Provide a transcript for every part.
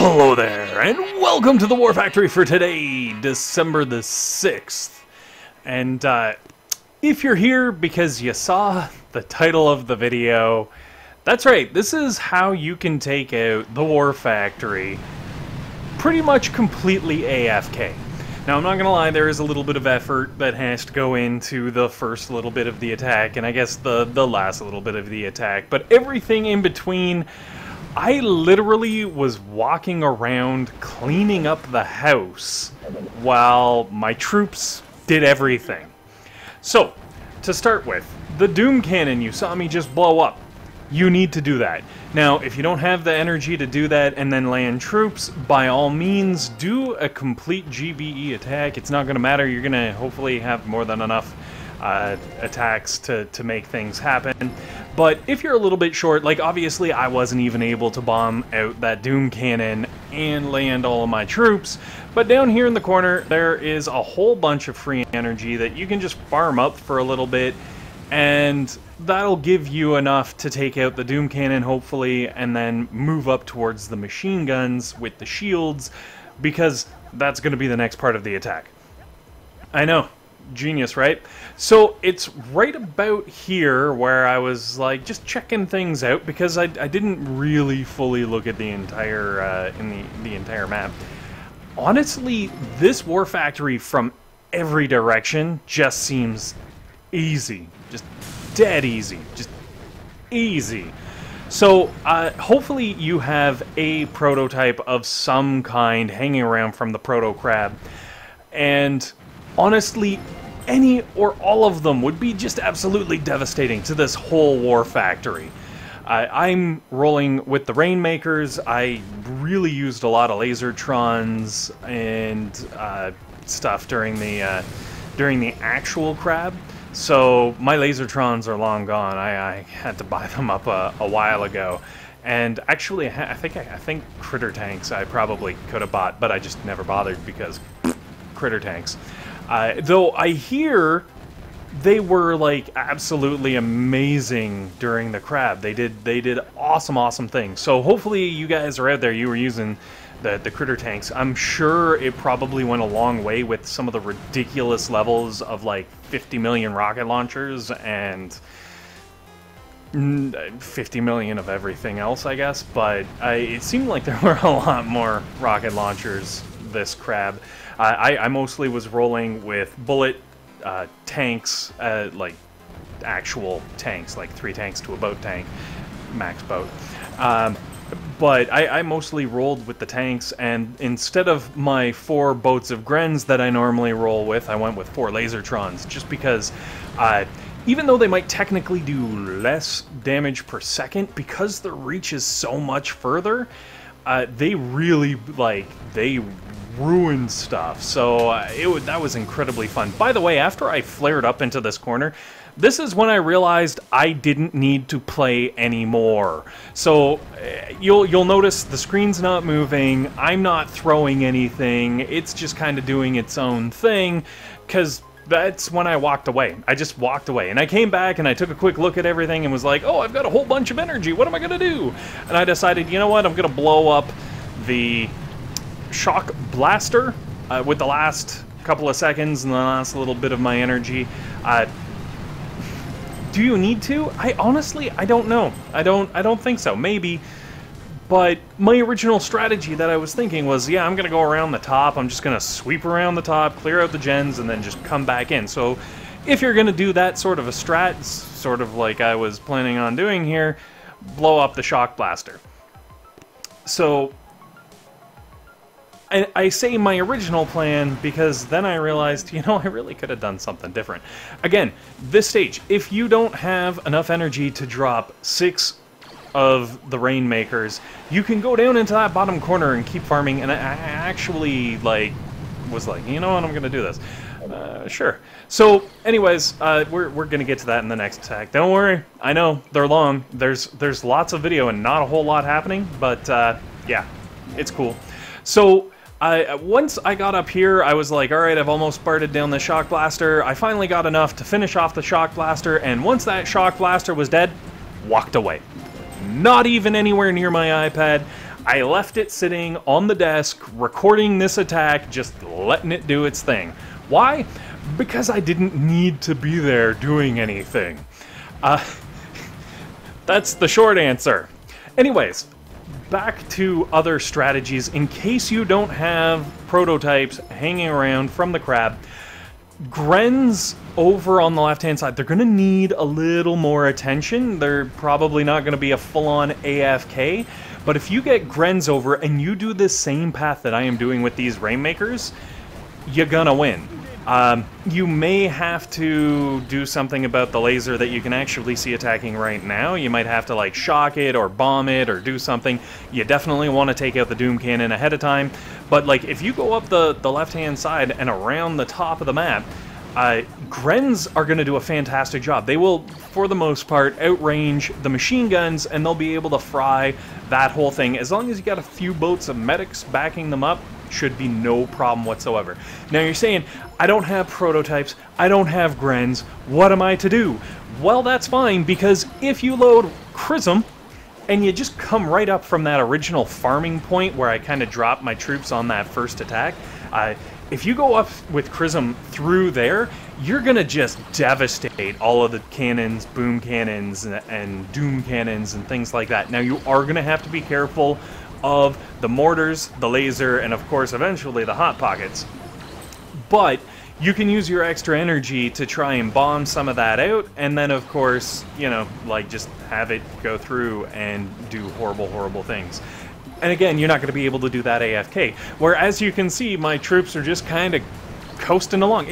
Hello there, and welcome to the War Factory for today, December the 6th. And if you're here because you saw the title of the video, that's right, this is how you can take out the War Factory pretty much completely AFK. Now, I'm not going to lie, there is a little bit of effort that has to go into the first little bit of the attack, and I guess the last little bit of the attack, but everything in between, I literally was walking around cleaning up the house while my troops did everything. So, to start with, the Doom Cannon you saw me just blow up. You need to do that. Now, if you don't have the energy to do that and then land troops, by all means, do a complete GBE attack. It's not going to matter. You're going to hopefully have more than enough attacks to make things happen. But if you're a little bit short, like obviously I wasn't even able to bomb out that Doom Cannon and land all of my troops, but down here in the corner there is a whole bunch of free energy that you can just farm up for a little bit, and that'll give you enough to take out the Doom Cannon hopefully, and then move up towards the machine guns with the shields, because that's going to be the next part of the attack. I know. Genius, right? So it's right about here where I was like just checking things out, because I didn't really fully look at the entire the entire map. Honestly, this War Factory from every direction just seems easy, just dead easy, just easy. So hopefully you have a prototype of some kind hanging around from the Proto Crab, and honestly, any or all of them would be just absolutely devastating to this whole War Factory. I'm rolling with the Rainmakers. I really used a lot of Lasertrons and stuff during the actual crab. So my Lasertrons are long gone. I had to buy them up a while ago. And actually, I think Critter Tanks I probably could have bought, but I just never bothered because Critter Tanks. Though I hear they were like absolutely amazing during the crab. They did awesome things. So hopefully you guys are out there, you were using the Critter Tanks. I'm sure it probably went a long way with some of the ridiculous levels of like 50 million rocket launchers and 50 million of everything else, I guess. But it seemed like there were a lot more rocket launchers this crab. I mostly was rolling with bullet tanks, like actual tanks, like 3 tanks to a boat tank, max boat. But I mostly rolled with the tanks, and instead of my 4 boats of Grens that I normally roll with, I went with 4 Lasertrons, just because even though they might technically do less damage per second, because the reach is so much further, they really, like, they ruined stuff. So that was incredibly fun. By the way, after I flared up into this corner, this is when I realized I didn't need to play anymore. So you'll notice the screen's not moving, I'm not throwing anything, it's just kind of doing its own thing, because that's when I walked away. I just walked away, and I came back and I took a quick look at everything and was like, oh, I've got a whole bunch of energy, what am I gonna do? And I decided, you know what, I'm gonna blow up the Shock Blaster with the last couple of seconds and the last little bit of my energy. Do you need to? I honestly don't know. I don't think so. Maybe. But my original strategy that I was thinking was, yeah, I'm gonna go around the top, I'm just gonna sweep around the top, clear out the gens, and then just come back in. So if you're gonna do that sort of a strat, sort of like I was planning on doing here, blow up the Shock Blaster. So I say my original plan because then I realized, you know, I really could have done something different. Again, this stage, if you don't have enough energy to drop 6 of the Rainmakers, you can go down into that bottom corner and keep farming, and I actually, like, was like, you know what, I'm gonna do this. Sure. So, anyways, we're gonna get to that in the next attack. Don't worry, I know, they're long. There's lots of video and not a whole lot happening, but, yeah, it's cool. So, once I got up here, I was like, alright, I've almost sparted down the Shock Blaster. I finally got enough to finish off the Shock Blaster, and once that Shock Blaster was dead, walked away. Not even anywhere near my iPad. I left it sitting on the desk, recording this attack, just letting it do its thing. Why? Because I didn't need to be there doing anything. That's the short answer. Anyways, back to other strategies. In case you don't have prototypes hanging around from the crab, Grens over on the left-hand side, they're going to need a little more attention. They're probably not going to be a full-on AFK, but if you get Grens over and you do this same path that I am doing with these Rainmakers, you're gonna win. You may have to do something about the laser that you can actually see attacking right now. You might have to like shock it or bomb it or do something. You definitely want to take out the Doom Cannon ahead of time. But like if you go up the left-hand side and around the top of the map, Grens are going to do a fantastic job. They will, for the most part, outrange the machine guns, and they'll be able to fry that whole thing. As long as you got a few boats of medics backing them up, should be no problem whatsoever. Now you're saying, I don't have prototypes, I don't have Grens, what am I to do? Well, that's fine, because if you load Chrism, and you just come right up from that original farming point where I kind of dropped my troops on that first attack, if you go up with Chrism through there, you're going to just devastate all of the cannons, boom cannons, and doom cannons, and things like that. Now, you are going to have to be careful of the mortars, the laser, and of course, eventually, the hot pockets. But you can use your extra energy to try and bomb some of that out, and then, of course, you know, like, just have it go through and do horrible, horrible things. And again, you're not going to be able to do that AFK. Where, as you can see, my troops are just kind of coasting along.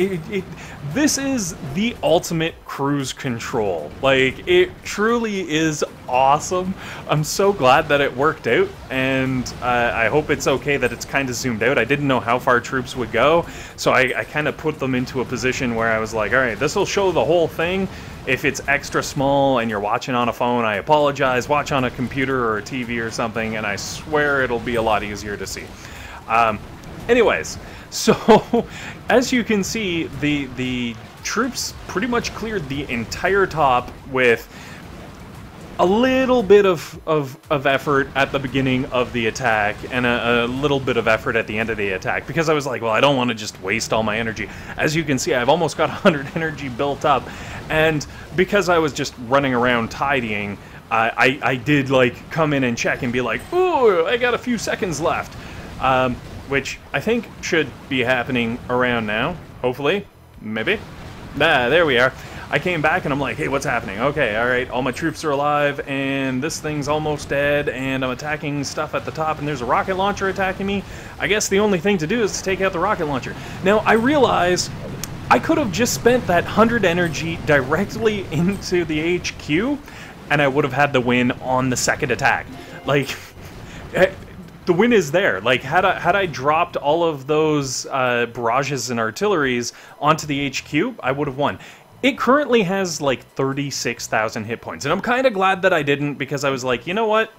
This is the ultimate cruise control. Like, it truly is awesome. I'm so glad that it worked out, and I hope it's okay that it's kind of zoomed out. I didn't know how far troops would go, so I kind of put them into a position where I was like, alright, this will show the whole thing. If it's extra small and you're watching on a phone, I apologize. Watch on a computer or a TV or something, and I swear it'll be a lot easier to see. Anyways, so as you can see, the troops pretty much cleared the entire top with a little bit of effort at the beginning of the attack and a little bit of effort at the end of the attack, because I was like, well, I don't want to just waste all my energy. As you can see, I've almost got 100 energy built up, and because I was just running around tidying, I did like come in and check and be like, ooh, I got a few seconds left, which I think should be happening around now, hopefully, maybe. There we are. I came back and I'm like, hey, what's happening? Okay, alright, all my troops are alive, and this thing's almost dead, and I'm attacking stuff at the top, and there's a rocket launcher attacking me. I guess the only thing to do is to take out the rocket launcher. Now, I realize I could have just spent that 100 energy directly into the HQ, and I would have had the win on the second attack. Like, the win is there. Like, had I dropped all of those barrages and artilleries onto the HQ, I would have won. It currently has like 36,000 hit points, and I'm kind of glad that I didn't, because I was like, you know what?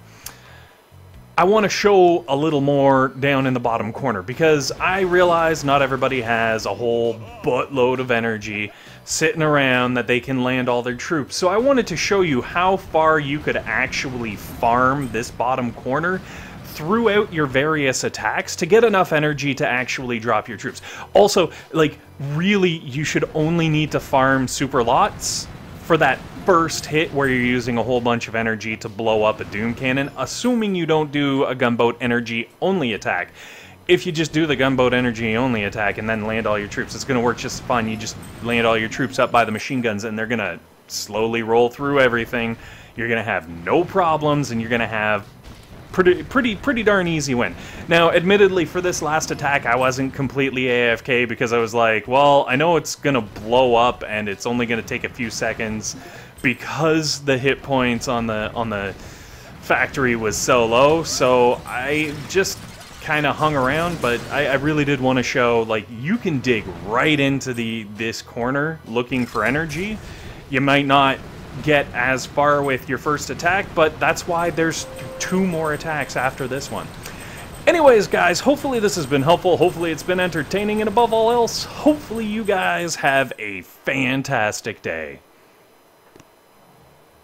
I want to show a little more down in the bottom corner, because I realize not everybody has a whole buttload of energy sitting around that they can land all their troops. So I wanted to show you how far you could actually farm this bottom corner throughout your various attacks to get enough energy to actually drop your troops. Also, like, really, you should only need to farm super lots for that first hit where you're using a whole bunch of energy to blow up a Doom Cannon, assuming you don't do a gunboat energy only attack. If you just do the gunboat energy only attack and then land all your troops, it's going to work just fine. You just land all your troops up by the machine guns, and they're going to slowly roll through everything. You're going to have no problems, and you're going to have pretty darn easy win. Now, admittedly, for this last attack, I wasn't completely AFK, because I was like, well, I know it's gonna blow up and it's only gonna take a few seconds, because the hit points on the factory was so low. So I just kind of hung around, but I really did want to show, like, you can dig right into this corner looking for energy. You might not get as far with your first attack, but that's why there's 2 more attacks after this one. Anyways, guys, hopefully this has been helpful. Hopefully it's been entertaining, and above all else, hopefully you guys have a fantastic day.